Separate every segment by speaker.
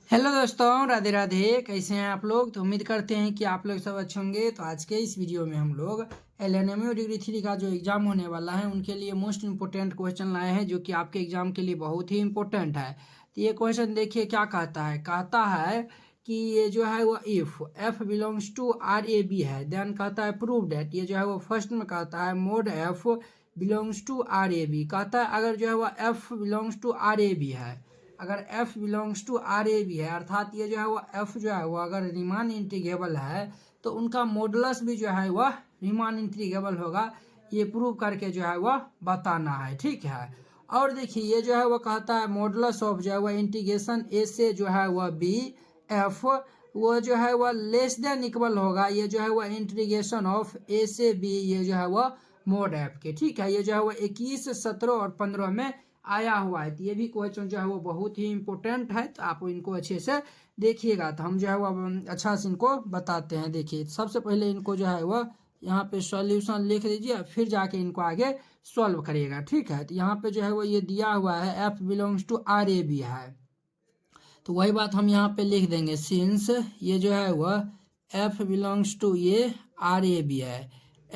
Speaker 1: Hello दोस्तों, राधे राधे। कैसे हैं आप लोग? तो उम्मीद करते हैं कि आप लोग सब अच्छे होंगे। तो आज के इस वीडियो में हम लोग LNMU डिग्री 3 का जो एग्ज़ाम होने वाला है उनके लिए मोस्ट इंपॉर्टेंट क्वेश्चन लाए हैं, जो कि आपके एग्ज़ाम के लिए बहुत ही इंपॉर्टेंट है। तो ये क्वेश्चन देखिए क्या कहता है कि ये जो है वो if F belongs to RAB है, देन कहता है प्रूव डेट। ये जो है वो फर्स्ट में कहता है mode F belongs to RAB। कहता है अगर जो है वो एफ बिलोंग्स टू RAB है, अगर f बिलोंग्स टू RAB है, अर्थात ये जो है वो f जो है वो अगर रीमान इंटीग्रेबल है तो उनका मॉडुलस भी जो है वह रीमान इंटीग्रेबल होगा। ये प्रूव करके जो है वह बताना है, ठीक है। और देखिए ये जो है वो कहता है मॉडुलस ऑफ जो है वह इंटीग्रेशन a से जो है वह b f वो जो है वह लेस देन इक्वल होगा। ये जो है वह इंटीग्रेशन ऑफ a से b ये जो है वह मोड f के, ठीक है। ये जो है वह 21, 17 और 15 में आया हुआ है। तो ये भी क्वेश्चन जो है वो बहुत ही इंपॉर्टेंट है, तो आप इनको अच्छे से देखिएगा। तो हम जो है वो अच्छा से इनको बताते हैं। देखिए सबसे पहले इनको जो है वो यहाँ पे सॉल्यूशन लिख दीजिए, फिर जाके इनको आगे सॉल्व करिएगा, ठीक है। तो यहाँ पे जो है वो ये दिया हुआ है f बिलोंग्स टू RAB है, तो वही बात हम यहाँ पे लिख देंगे। सिंस ये जो है वह f बिलोंग्स टू ये RAB है,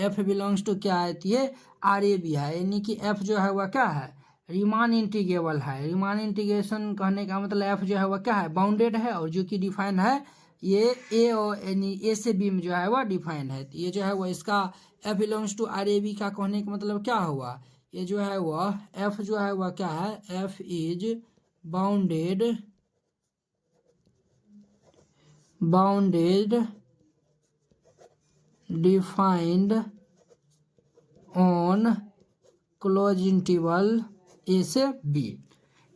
Speaker 1: f बिलोंग्स टू क्या है, तो ये RAB है, यानी कि f जो है वह क्या है, रीमान इंटीग्रेबल है। रीमान इंटीग्रेशन कहने का मतलब f जो है वह क्या है, बाउंडेड है, और जो कि डिफाइन है ये a और यानी a से b में जो है वह डिफाइन है। तो ये जो है वह इसका f बिलोंग्स टू RAB का कहने का मतलब क्या हुआ, ये जो है वह f जो है वह क्या है, f is bounded defined on close interval A से बी।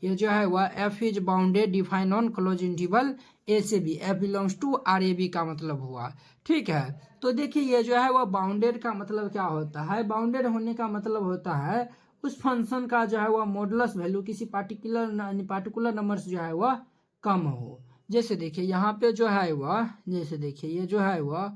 Speaker 1: ये जो है वह f is bounded defined on close interval A से B, f belongs to RAB का मतलब हुआ, ठीक है। तो देखिए ये जो है वह बाउंडेड का मतलब क्या होता है, बाउंडेड होने का मतलब होता है उस फंक्शन का जो है वह मॉडुलस वैल्यू किसी पार्टिकुलर नंबर से जो है वह कम हो। जैसे देखिए यहाँ पे जो है वह, जैसे देखिए ये जो है वह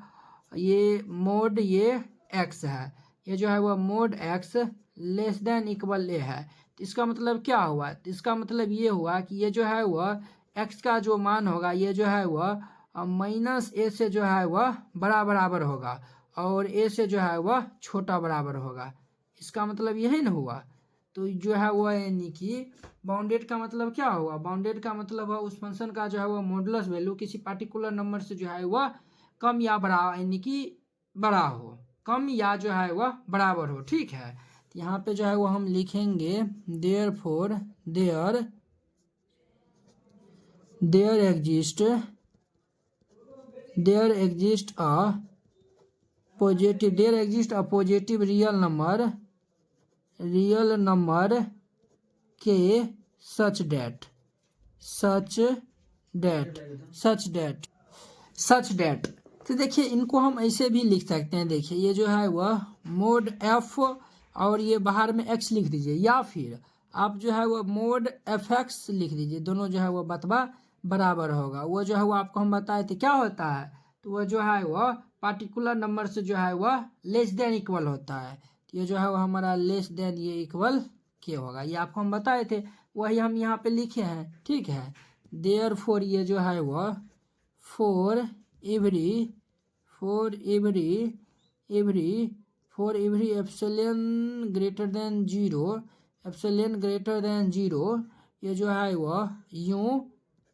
Speaker 1: ये मोड ये x है, ये जो है वह mode x less than equal a है। तो इसका मतलब क्या हुआ, तो इसका मतलब ये हुआ कि ये जो है वह x का जो मान होगा ये जो है वह -a से जो है वह बड़ा बराबर होगा, और a से जो है वह छोटा बराबर होगा। इसका मतलब यही ना हुआ। तो जो है वह यानी कि बाउंडेड का मतलब क्या हुआ, बाउंडेड का मतलब है उस फंक्शन का जो है वह मॉडुलस वैल्यू किसी पार्टिकुलर नंबर से जो है वह कम या बड़ा, यानी कि बड़ा हो, कम या जो है वह बराबर हो, ठीक है। तो यहाँ पे जो है वो हम लिखेंगे therefore there exist a positive real number के सच डेट। तो देखिए इनको हम ऐसे भी लिख सकते हैं। देखिए ये जो है वह मोड f और ये बाहर में x लिख दीजिए, या फिर आप जो है वह मोड fx लिख दीजिए, दोनों जो है वह बतवा बराबर होगा। वो जो है वो आपको हम बताए थे क्या होता है, तो वह जो है वह पार्टिकुलर नंबर से जो है वह लेस देन इक्वल होता है। तो ये जो है वह हमारा लेस देन ये इक्वल के होगा, ये आपको हम बताए थे, वही हम यहाँ पे लिखे हैं, ठीक है। देयरफॉर ये जो है वह for every epsilon greater than zero, ये जो है वह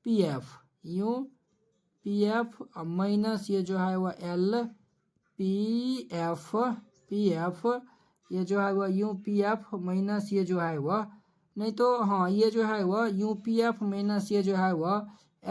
Speaker 1: पी एफ माइनस ये जो है वह पी एफ ये जो है वह पी एफ माइनस ये जो है वह, नहीं तो हाँ ये जो है वह पी एफ माइनस ये जो है वह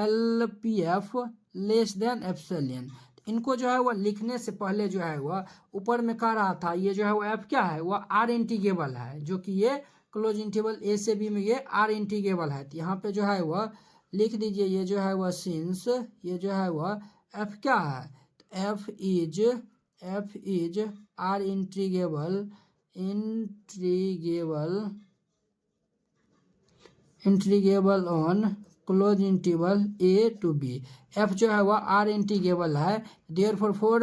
Speaker 1: LPF लेस देन एप्सिलॉन। इनको जो है वह लिखने से पहले जो है वह ऊपर में कह रहा था ये जो है वह f क्या है, वह R इंटीग्रेबल है, जो कि ये क्लोज इंटरवल a से b में ये R इंटीग्रेबल है। तो यहाँ पे जो है वह लिख दीजिए, ये जो है वह सिंस ये जो है वह f क्या है, तो f is R integrable on close interval a to b। f जो है वह R इंटीग्रेबल है, therefore for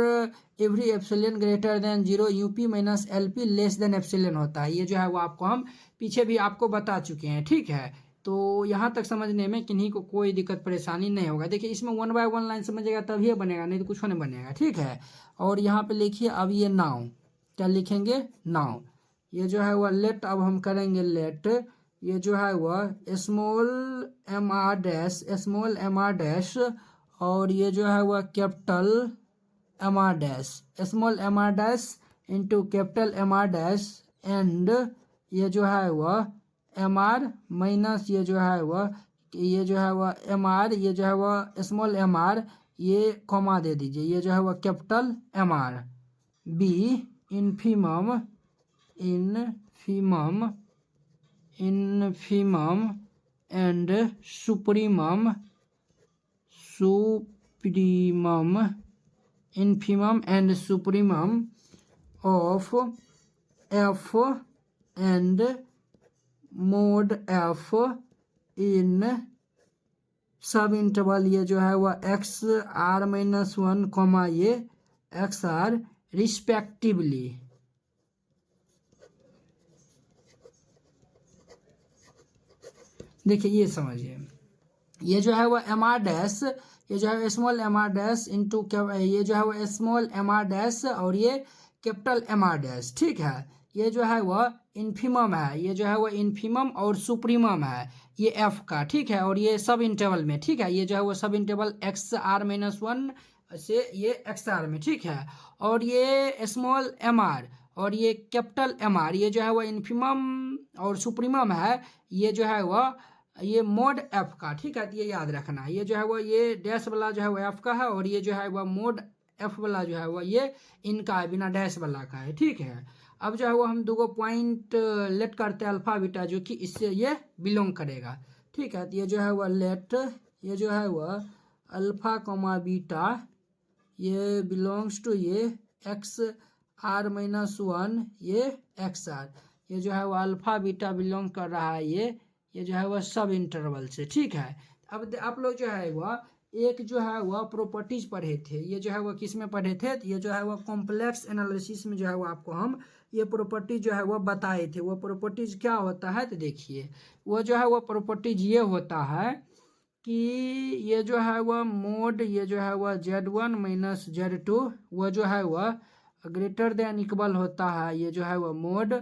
Speaker 1: every epsilon greater than zero UP minus LP less than epsilon होता है। ये जो है वो आपको हम पीछे भी आपको बता चुके हैं, ठीक है। तो यहाँ तक समझने में किन्हीं को कोई दिक्कत परेशानी नहीं होगा। देखिए इसमें 1 बाय 1 लाइन समझिएगा तभी बनेगा, नहीं तो कुछ नहीं बनेगा, ठीक है। और यहाँ पे लिखिए अब ये नाउ, क्या लिखेंगे, नाउ। ये जो है वह लेट, अब हम करेंगे लेट, ये जो है वह स्मॉल एम आर डैश और ये जो है वह capital M R dash, small M R dash into capital M R dash and ये जो है वह एम आर माइनस ये जो है वह एम आर, ये जो है वह स्मॉल एम आर, ये कॉमा दे दीजिए, ये जो है वह capital M R, be infimum and supremum infimum and supremum of f and mod f in सब इंटरवल ये जो है वह एक्स आर माइनस 1 कॉमा ये एक्स आर रिस्पेक्टिवली। देखिए ये समझिए, ये जो है वह एम आर डैश, ये जो है small M R dash into ये जो है वह स्मॉल एम आर डैश और ये कैपिटल एम आर डैश, ठीक है। ये जो है वह इन्फीमम है, ये जो है वह इन्फीमम और सुप्रीमम है ये एफ का, ठीक है। और ये सब इंटरवल में, ठीक है, ये जो है वह सब इंटरवल एक्स आर माइनस 1 से ये एक्स आर में, ठीक है। और ये स्मॉल एम आर और ये कैपिटल एम आर, ये जो है वह इन्फीमम और सुप्रीमम है, ये जो है वह ये मोड एफ का, ठीक है। ये याद रखना, ये जो है वो ये डैश वाला जो है वो एफ का है और ये जो है वह मोड एफ वाला जो है वह ये इनका है, बिना डैश वाला का है, ठीक है। अब जो है वो हम दो पॉइंट लेट करते हैं अल्फा बीटा, जो कि इससे ये बिलोंग करेगा, ठीक है। तो ये जो है वह लेट, ये जो है वह अल्फा कॉमा बीटा, ये बिलोंग्स टू ये एक्स आर माइनस 1 ये एक्स आर, ये जो है वह अल्फा बीटा बिलोंग कर रहा है ये जो है वह सब इंटरवल से, ठीक है। अब आप लोग जो है वह एक जो है वह प्रॉपर्टीज पढ़े थे, ये जो है वह किस में पढ़े थे, तो ये जो है वह कॉम्प्लेक्स एनालिसिस में जो है वह आपको हम ये प्रॉपर्टी जो है वह बताए थे। वो प्रॉपर्टीज क्या होता है, तो देखिए वो जो है वह प्रॉपर्टीज ये होता है कि ये जो है वह मोड, ये जो है वह Z1 माइनस Z2 वो जो है वह ग्रेटर देन इक्वल होता है, ये जो है वह मोड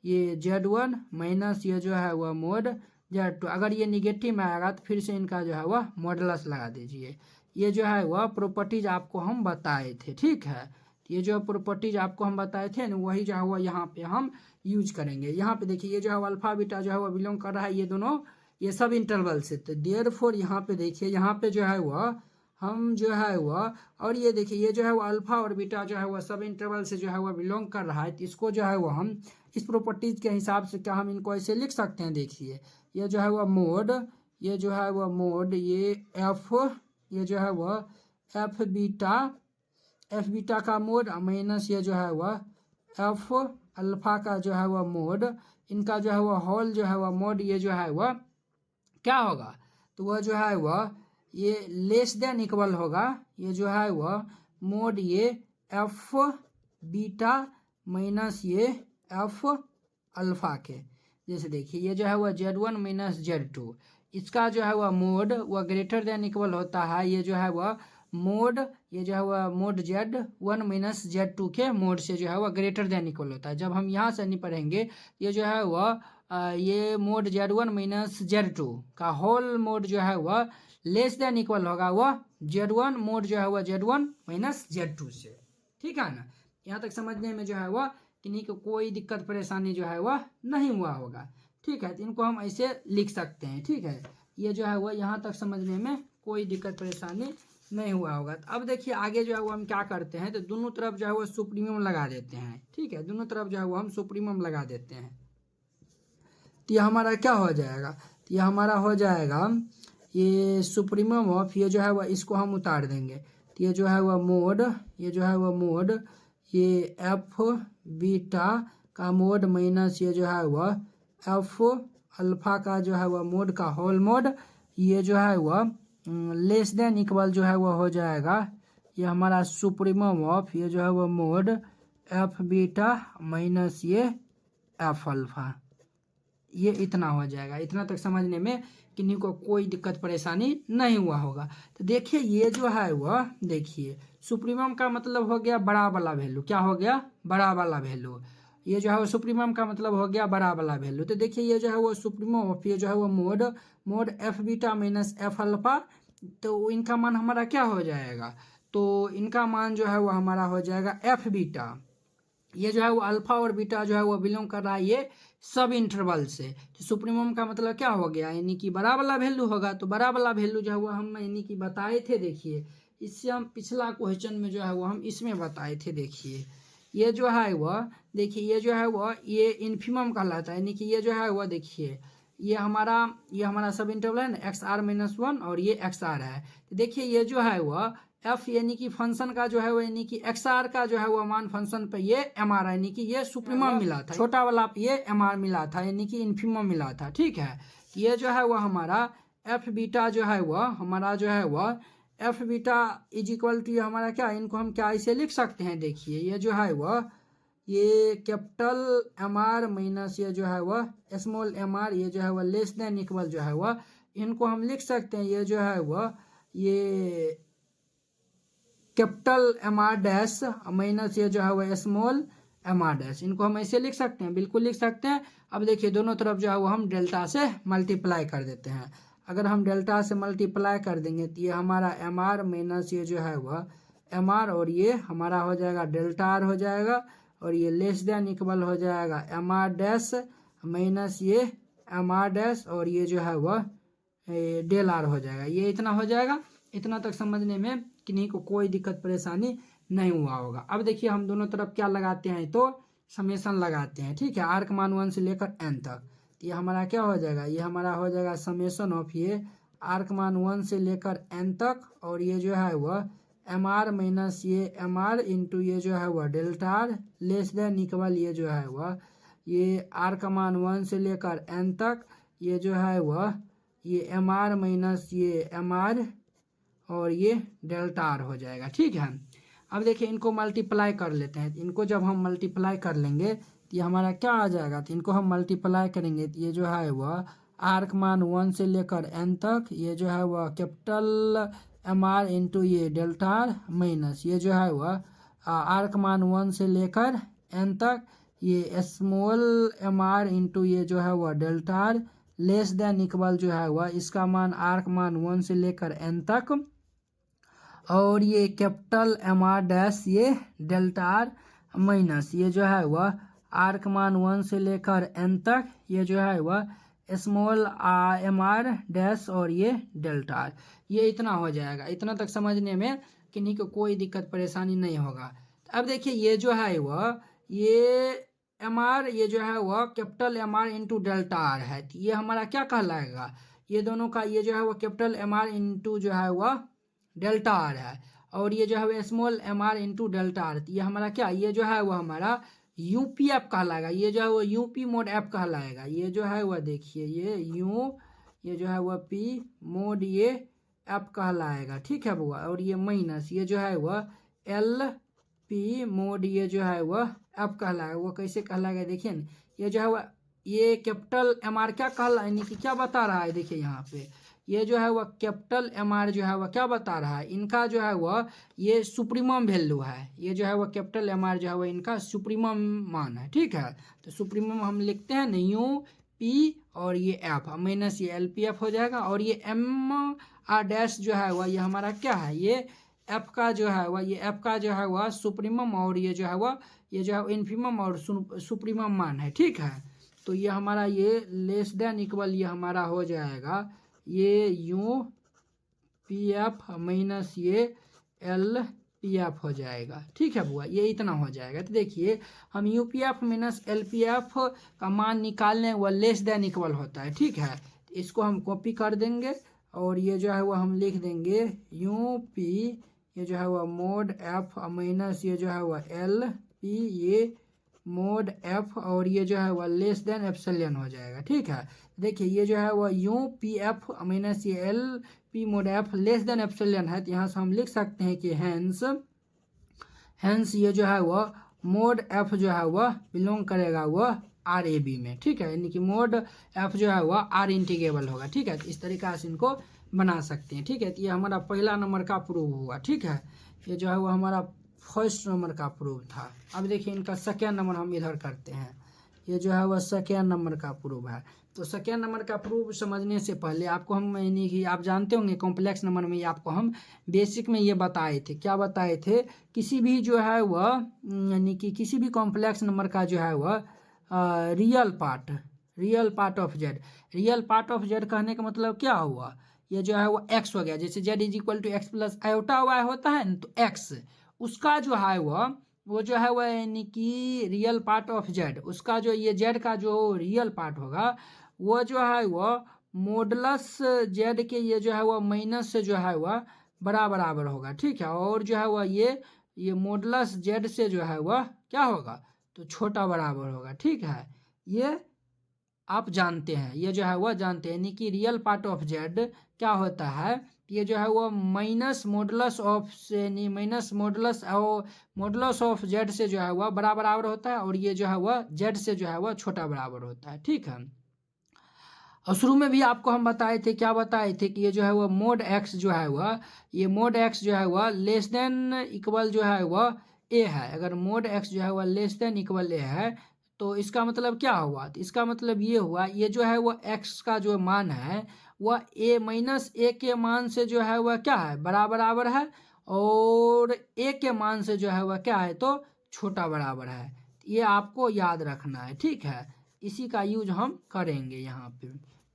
Speaker 1: ये Z1 माइनस ये जो है वह मोड Z2। अगर ये निगेटिव में आएगा तो फिर से इनका जो है वह मॉडुलस लगा दीजिए। ये जो है वह प्रॉपर्टीज आपको हम बताए थे, ठीक है। ये जो प्रॉपर्टीज आपको हम बताए थे ना, वही जो है वह यहाँ पे हम यूज करेंगे। यहाँ पे देखिए ये जो है अल्फा बीटा जो है वह बिलोंग कर रहा है ये दोनों ये सब इंटरवल से, तो देयरफॉर यहाँ पे देखिए यहाँ पे जो है वह हम जो है वह, और ये देखिए ये जो है वह अल्फा और बीटा जो है वह सब इंटरवल से जो है वह बिलोंग कर रहा है, तो इसको जो है वह हम इस प्रॉपर्टीज के हिसाब से क्या हम इनको ऐसे लिख सकते हैं। देखिए ये जो है वह मोड, ये जो है वह मोड ये एफ, ये जो है वह एफ बीटा का मोड माइनस ये जो है वह एफ अल्फा का जो है वह मोड, इनका जो है वह होल जो है वह मोड, ये जो है वह क्या होगा, तो वह जो है वह ये लेस देन इक्वल होगा, ये जो है वह मोड ये एफ बीटा माइनस ये एफ अल्फा के। जैसे देखिए ये जो है वह Z1 माइनस Z2, इसका जो है वह मोड वह ग्रेटर देन इक्वल होता है, ये जो है वह मोड, ये जो है वह मोड Z1 माइनस Z2 के मोड से जो है वह ग्रेटर देन इक्वल होता है। जब हम यहाँ से नहीं पढ़ेंगे, ये जो है वह ये मोड Z1 माइनस Z2 का होल मोड जो है वह लेस देन इक्वल होगा वह Z1 मोड जो है वह Z1 माइनस Z2 से, ठीक है ना। यहाँ तक समझने में जो है वह किन्हीं को कोई दिक्कत परेशानी जो है वह नहीं हुआ होगा, ठीक है। तो इनको हम ऐसे लिख सकते हैं, ठीक है। ये जो है वह यहाँ तक समझने में कोई दिक्कत परेशानी नहीं हुआ होगा। तो अब देखिए आगे जो है वो हम क्या करते हैं, तो दोनों तरफ जो है वो सुप्रीमम लगा देते हैं, ठीक है। दोनों तरफ जो है वो हम सुप्रीमम लगा देते हैं, तो ये हमारा क्या हो जाएगा, तो ये हमारा हो जाएगा ये सुप्रीमम ऑफ, ये जो है वह इसको हम उतार देंगे, तो ये जो है वह मोड, ये जो है वह मोड ये एफ बीटा का मोड माइनस ये जो है वह एफ अल्फा का जो है वह मोड का होल मोड, ये जो है वह लेस देन इक्वल जो है वह हो जाएगा ये हमारा सुप्रीमम ऑफ, ये जो है वह मोड एफ बीटा माइनस ये एफ अल्फा, ये इतना हो जाएगा। इतना तक समझने में किन्हीं को कोई दिक्कत परेशानी नहीं हुआ होगा। तो देखिए ये जो है वह देखिए सुप्रीमम का मतलब हो गया बड़ा वाला वैल्यू। क्या हो गया? बड़ा वाला वैल्यू। ये जो है वो सुप्रीमम का मतलब हो गया बड़ा वाला वैल्यू। तो देखिए ये जो है वो सुप्रीमम ऑफ ये जो है वो mode F beta minus F alpha. तो इनका मान हमारा क्या हो जाएगा? तो इनका मान जो है वो हमारा हो जाएगा एफ बीटा। ये जो है वो अल्फा और बीटा जो है वो बिलोंग कर रहा है ये सब इंटरवल से। तो सुप्रीमम का मतलब क्या हो गया? यानी कि बड़ा वाला वैल्यू होगा। तो बड़ा वाला वैल्यू जो है वो हम यानी कि बताए थे। देखिए इससे हम पिछला क्वेश्चन में जो है वो हम इसमें बताए थे। देखिए ये जो है वह देखिए ये जो है वह ये इन्फिमम कहलाता है। यानी कि ये जो है वह देखिए ये हमारा सब इंटरवल है ना, एक्स आर माइनस वन और ये एक्स आर है। तो देखिए ये जो है वह एफ यानी कि फंक्शन का जो है वो यानी कि एक्स आर का जो है वो मान फंक्शन पे ये एम आर यानी कि ये सुप्रीमम मिला था। छोटा वाला ये एम आर मिला था यानी कि इन्फिमम मिला था। ठीक है, ये जो है वह हमारा एफ बीटा जो है वह हमारा जो है वह F beta is equal to हमारा क्या, इनको हम क्या ऐसे लिख सकते हैं? देखिए ये जो है वह ये कैपिटल एम आर माइनस ये जो है वह स्मॉल एम आर, ये जो है वह लेस देन इक्वल जो है वह इनको हम लिख सकते हैं। ये जो है वह ये capital M R dash minus ये जो है वह स्मॉल एम आर डैश, इनको हम ऐसे लिख सकते हैं, बिल्कुल लिख सकते हैं। अब देखिए दोनों तरफ जो है वो हम डेल्टा से मल्टीप्लाई कर देते हैं। अगर हम डेल्टा से मल्टीप्लाई कर देंगे तो ये हमारा एम आर माइनस ये जो है वह एम आर और ये हमारा हो जाएगा डेल्टा आर हो जाएगा और ये लेस देन इक्वल हो जाएगा एम आर डैश माइनस ये एम आर डैश और ये जो है वह डेल आर हो जाएगा। ये इतना हो जाएगा। इतना तक समझने में किन्हीं को कोई दिक्कत परेशानी नहीं हुआ होगा। अब देखिए हम दोनों तरफ क्या लगाते हैं? तो समेसन लगाते हैं। ठीक है, आर का मान 1 से लेकर एन तक। तो ये हमारा क्या हो जाएगा? ये हमारा हो जाएगा समेसन ऑफ ये आर का मान 1 से लेकर एन तक और ये जो है वह एम आर माइनस ये एम आर इंटू ये जो है वह delta R less than equal ये जो है वह ये आर का मान 1 से लेकर एन तक ये जो है वह ये एम आर माइनस ये एम आर और ये डेल्टा आर हो जाएगा। ठीक है, अब देखिए इनको मल्टीप्लाई कर लेते हैं। इनको जब हम मल्टीप्लाई कर लेंगे तो ये हमारा क्या आ जाएगा? तो इनको हम मल्टीप्लाई करेंगे तो ये जो है वह आर का मान 1 से लेकर एन तक ये जो है वह कैपिटल एम आर इंटू ये डेल्टा आर माइनस ये जो है वह आर का मान 1 से लेकर एन तक ये स्मॉल एम आर इंटू ये जो है वह delta R less than equal जो है वह इसका मान आर का मान 1 से लेकर एन तक और ये कैपिटल एम आर डैश ये डेल्टा आर माइनस ये जो है वह आर का मान 1 से लेकर एन तक ये जो है वह स्मॉल एम आर डैश और ये डेल्टा आर। ये इतना हो जाएगा। इतना तक समझने में किन्हीं को कोई दिक्कत परेशानी नहीं होगा। अब देखिए ये जो है वह ये एम आर ये जो है वह capital M R into delta R है। तो ये हमारा क्या कहलाएगा? ये दोनों का ये जो है वह कैपिटल एम आर इंटू जो है वह डेल्टा आर है और ये जो है वह small M R into delta R. ये हमारा क्या, ये जो है वह हमारा यूपी एफ कहलाएगा। ये जो है वो यूपी मोड एफ कहलाएगा। ये जो है वह देखिए ये जो है वह पी मोड ये एफ कहलाएगा। ठीक है बुआ, और ये माइनस ये जो है वह एल पी मोड ये जो है वह एफ कहलाएगा। वो कैसे कहलाएगा देखिए न, ये जो है वह ये कैपिटल एम आर क्या कहला यानी कि क्या बता रहा है? देखिए यहाँ पे ये जो है वह कैपिटल एम आर जो है वह क्या बता रहा है? इनका जो है वह ये सुप्रीमम वैल्यू है। ये जो है वह कैपिटल एम आर जो है वह इनका सुप्रीमम मान है। ठीक है, तो सुप्रीमम हम लिखते हैं न यू पी और ये एफ माइनस ये एल पी एफ हो जाएगा और ये एम आर डैश जो है वह ये हमारा क्या है? ये एफ का जो है वह ये एफ का जो है वह सुप्रीमम और ये जो है वह ये जो है इन्फीमम और सुप्रीमम मान है। ठीक है, तो ये हमारा ये लेस देन इक्वल ये हमारा हो जाएगा ये यू पी एफ माइनस ये एल पी एफ हो जाएगा। ठीक है बुआ, ये इतना हो जाएगा। तो देखिए हम U P F minus L P F का मान निकालने वह लेस देन इक्वल होता है। ठीक है, इसको हम कॉपी कर देंगे और ये जो है वह हम लिख देंगे यू पी ये जो है वह मोड एफ माइनस ये जो है वह एल पी ये मोड एफ और ये जो है वह लेस देन एप्सिलॉन हो जाएगा। ठीक है, देखिए ये जो है वह यू पी एफ माइनस ये L P mode F less than epsilon है। तो यहाँ से हम लिख सकते हैं कि हैंस ये जो है वह मोड एफ जो है वह बिलोंग करेगा वह आर ए बी में, ठीक है। यानी कि मोड एफ जो है वह आर इंटीग्रेबल होगा, ठीक है। तो इस तरीका से इनको बना सकते हैं, ठीक है। तो ये हमारा पहला नंबर का प्रूव हुआ, ठीक है। ये जो है वो हमारा फर्स्ट नंबर का प्रूव था। अब देखिए इनका सेकेंड नंबर हम इधर करते हैं। ये जो है वह सेकेंड नंबर का प्रूव है। तो सेकेंड नंबर का प्रूफ समझने से पहले आपको हम, यानी कि आप जानते होंगे कॉम्प्लेक्स नंबर में आपको हम बेसिक में ये बताए थे, क्या बताए थे, किसी भी जो है वह, यानी कि किसी भी कॉम्प्लेक्स नंबर का जो है वह real part of Z, real part of Z कहने का मतलब क्या हुआ, ये जो है वो एक्स हो गया। जैसे z is equal to x plus iota y होता है ना, तो एक्स उसका जो है वो जो है वह, यानी कि रियल पार्ट ऑफ जेड, उसका जो ये जेड का जो रियल पार्ट होगा वो जो है वह मॉडुलस जेड के ये जो है वह माइनस से जो है वह बराबर होगा, ठीक है। और जो है वह ये मॉडुलस जेड से जो है वह क्या होगा, तो छोटा बराबर होगा, ठीक है। ये आप जानते हैं, ये जो है वह जानते हैं, यानी कि रियल पार्ट ऑफ जेड क्या होता है, ये जो है वो माइनस मॉडुलस ऑफ से, यानी माइनस मॉडुलस ऑफ जेड से जो है वह बराबर होता है, और ये जो है वह जेड से जो है वह छोटा बराबर होता है, ठीक है। और शुरू में भी आपको हम बताए थे, क्या बताए थे, कि ये जो है वह मोड एक्स जो है वह, ये मोड एक्स जो है वह लेस देन इक्वल जो है वह ए है। अगर मोड एक्स जो है वह लेस देन इक्वल ए है तो इसका मतलब क्या हुआ, तो इसका मतलब ये हुआ, ये जो है वह एक्स का जो मान है वह ए माइनस ए के मान से जो है वह क्या है, बराबर है, और ए के मान से जो है वह क्या है, तो छोटा बराबर है। ये आपको याद रखना है, ठीक है। इसी का यूज हम करेंगे यहाँ पे,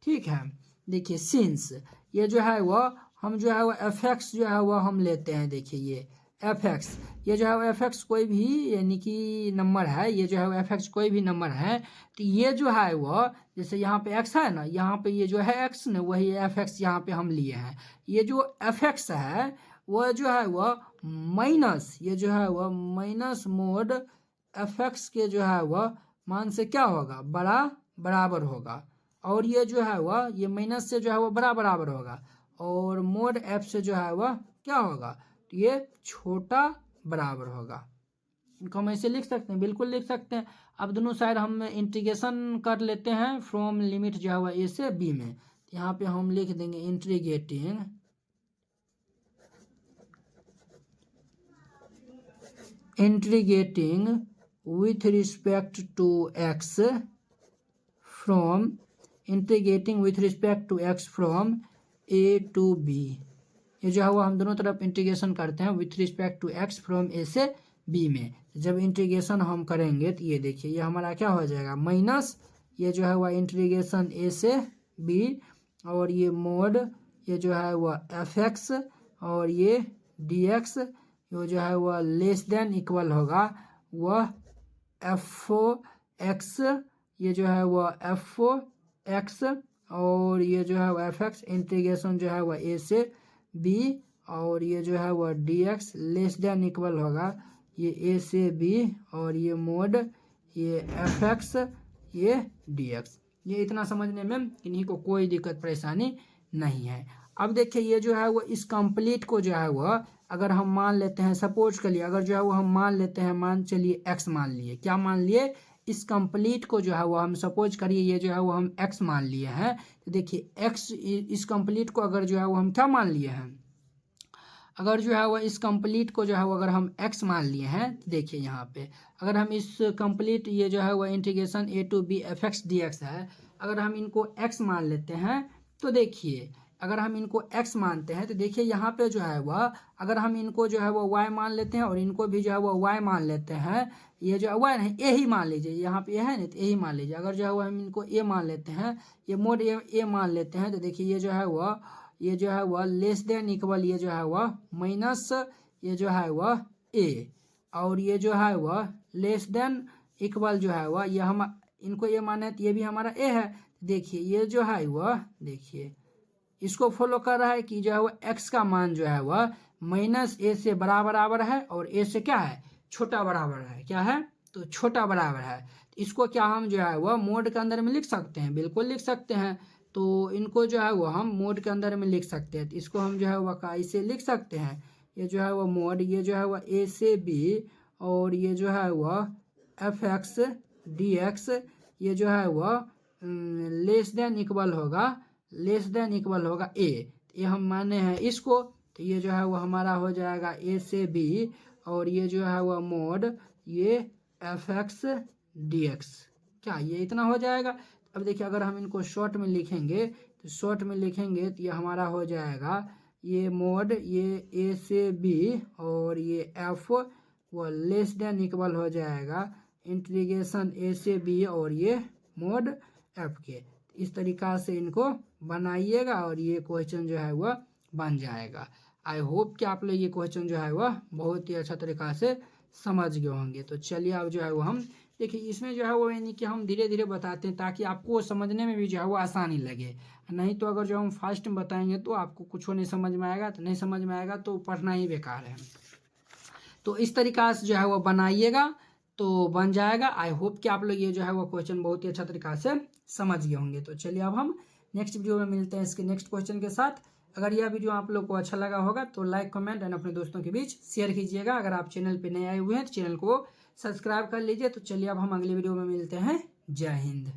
Speaker 1: ठीक है। देखिए सिंस ये जो है वह, हम जो है वह एफ एक्स जो है वह हम लेते हैं। देखिए ये एफ एक्स, ये जो है वो एफ एक्स कोई भी, यानी कि नंबर है, ये जो है वो एफ एक्स कोई भी नंबर है, तो ये जो है वह, जैसे यहाँ पे एक्स है ना, यहाँ पे ये जो है एक्स ना, वही एफ एक्स यहाँ पे हम लिए हैं। ये जो एफ एक्स है वह जो है वह माइनस, ये जो है वह माइनस मोड एफ एक्स के जो है वह मान से क्या होगा, बराबर होगा। और ये जो है वह, ये माइनस से जो है वह बराबर होगा, और मोड एफ से जो है वह क्या होगा, तो ये छोटा बराबर होगा। इनको हम ऐसे लिख सकते हैं, बिल्कुल लिख सकते हैं। अब दोनों साइड हम इंटीग्रेशन कर लेते हैं फ्रॉम लिमिट जो है वह ए से बी में। यहाँ पे हम लिख देंगे integrating with respect to x from integrating with respect to x from a to b। ये जो है वो हम दोनों तरफ इंटीग्रेशन करते हैं with respect to x from a से b में। जब इंटीग्रेशन हम करेंगे तो ये देखिए ये हमारा क्या हो जाएगा, माइनस ये जो है वह इंटीग्रेशन a से b, और ये मोड ये जो है वह एफ एक्स, और ये डी एक्स ये जो है वह लेस देन इक्वल होगा वह एफ एक्स, ये जो है वह एफ एक्स, और ये जो है वह एफ एक्स इंटीग्रेशन जो है वह ए से बी, और ये जो है वह D x less than equal होगा ये ए से बी, और ये मोड ये एफ एक्स ये डी एक्स। ये इतना समझने में इन्हीं को कोई दिक्कत परेशानी नहीं है। अब देखिए ये जो है वो इस कंप्लीट को जो है वह, अगर हम मान लेते हैं, सपोज के लिए अगर जो है वो हम मान लेते हैं, मान चलिए एक्स मान लिए, क्या मान लिए, इस कंप्लीट को जो है वो हम सपोज करिए ये जो है वो हम एक्स मान लिए हैं। तो देखिए एक्स, इस कंप्लीट को अगर जो है वो हम क्या मान लिए हैं, अगर जो है वो इस कंप्लीट को जो है वो अगर हम एक्स मान लिए हैं, तो देखिए यहाँ पे अगर हम इस कंप्लीट ये जो है वो integration a to b f x d x है, अगर हम इनको एक्स मान लेते हैं, तो देखिए अगर हम इनको x मानते हैं तो देखिए यहाँ पे जो है वह, अगर हम इनको जो है वो y मान लेते हैं और इनको भी जो है वो y मान लेते हैं, ये जो y नहीं a ही मान लीजिए, यहाँ पे a है नहीं तो a ही मान लीजिए। अगर जो है वो हम इनको a मान लेते हैं, ये मोड a मान लेते हैं, तो देखिए ये जो है वह, ये जो है वह लेस देन इक्वल, ये जो है वह माइनस ये जो है वह a, और ये जो है वह लेस देन इक्वल जो है वह, ये हम इनको a माने तो ये भी हमारा a है। देखिए ये जो है वह, देखिए इसको फॉलो कर रहा है कि जो है वो x का मान जो है वह माइनस ए से बराबर है, और a से क्या है, छोटा बराबर है, क्या है, तो छोटा बराबर है। इसको क्या हम जो है वह मोड के अंदर में लिख सकते हैं, बिल्कुल लिख सकते हैं। तो इनको जो है वो हम मोड के अंदर में लिख सकते हैं, तो इसको हम जो है वह ऐसे लिख सकते हैं, ये जो है वह मोड, ये जो है वह ए से बी, और ये जो है वह एफ एक्स डी एक्स ये जो है वह लेस देन इक्वल होगा ए। ये हम माने हैं इसको, तो ये जो है वो हमारा हो जाएगा ए से बी, और ये जो है वह मोड ये एफ एक्स डी एक्स। क्या ये इतना हो जाएगा? अब देखिए अगर हम इनको शॉर्ट में लिखेंगे तो ये हमारा हो जाएगा ये मोड ये ए से बी, और ये एफ वो लेस देन इक्वल हो जाएगा इंटीग्रेशन ए से बी और ये मोड एफ के। इस तरीक़ा से इनको बनाइएगा और ये क्वेश्चन जो है वह बन जाएगा। आई होप कि आप लोग ये क्वेश्चन जो है वह बहुत ही अच्छा तरीक़ा से समझ गए होंगे। तो चलिए अब जो है वो हम देखिए इसमें जो है वो यानी कि हम धीरे धीरे बताते हैं ताकि आपको समझने में भी जो है वो आसानी लगे। नहीं तो अगर जो हम फास्ट में बताएंगे तो आपको कुछ नहीं समझ में आएगा, तो नहीं समझ में आएगा तो पढ़ना ही बेकार है। तो इस तरीक़ा से जो है वो बनाइएगा तो बन जाएगा। आई होप कि आप लोग ये जो है वो क्वेश्चन बहुत ही अच्छा तरीक़ा से समझ गए होंगे। तो चलिए अब हम नेक्स्ट वीडियो में मिलते हैं इसके नेक्स्ट क्वेश्चन के साथ। अगर यह वीडियो आप लोग को अच्छा लगा होगा तो लाइक कमेंट एंड अपने दोस्तों के बीच शेयर कीजिएगा। अगर आप चैनल पे नए आए हुए हैं तो चैनल को सब्सक्राइब कर लीजिए। तो चलिए अब हम अगले वीडियो में मिलते हैं। जय हिंद।